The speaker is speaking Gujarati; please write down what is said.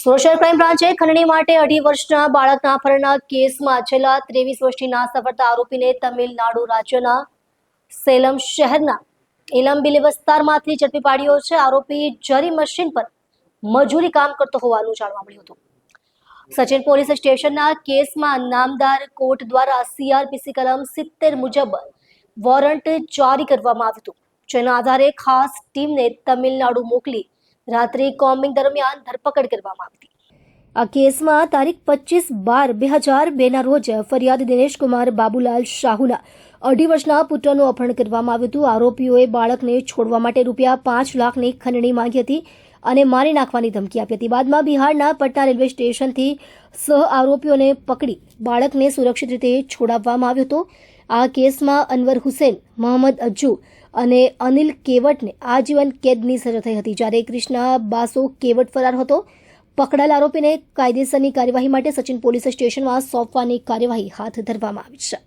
સોશિયલ ક્રાઇમ બ્રાન્ચે ખંડણી માટે 2.5 વર્ષના બાળકના અપહરણના કેસમાં છેલ્લા 23 વર્ષથી નાસફળતા આરોપીને તમિલનાડુ રાજ્યના સેલમ શહેરના ઇલંબિલી વિસ્તારમાંથી ઝડપી પાડ્યો છે। આરોપી જરી મશીન પર મજૂરી કામ કરતો હોવાનું જાણવા મળ્યું હતું। સચિન પોલીસ સ્ટેશનના કેસમાં નામદાર કોર્ટ દ્વારા CRPC કલમ 70 મુજબ વોરંટ જારી કરવામાં આવ્યું હતું, જેના આધારે ખાસ ટીમને તમિલનાડુ મોકલી રાત્રિ કોમ્બિંગ દરમિયાન ધરપકડ કરવામાં આવી હતી। આ કેસમાં તારીખ 25/12/2002 રોજ ફરિયાદ દિનેશ કુમાર બાબુલાલ શાહુના 2.5 વર્ષના પુત્રનું અપહરણ કરવામાં આવ્યું હતું। આરોપીઓએ બાળકને છોડવા માટે ₹5 લાખની ખંડણી માંગી હતી અને મારી નાખવાની ધમકી આપી હતી। બાદમાં બિહારના પટના રેલવે સ્ટેશનથી સહ આરોપીઓને પકડી બાળકને સુરક્ષિત રીતે છોડાવવામાં આવ્યો હતો। આ કેસમાં અનવર હુસેન, મોહમ્મદ અજ્જુ અને અનિલ કેવટને આજીવન કેદની સજા થઈ હતી, જ્યારે કૃષ્ણા બાસો કેવટ ફરાર હતો। પકડાયેલ આરોપીને કાયદેસરની કાર્યવાહી માટે સચિન પોલીસ સ્ટેશનમાં સોંપવાની કાર્યવાહી હાથ ધરવામાં આવી છે।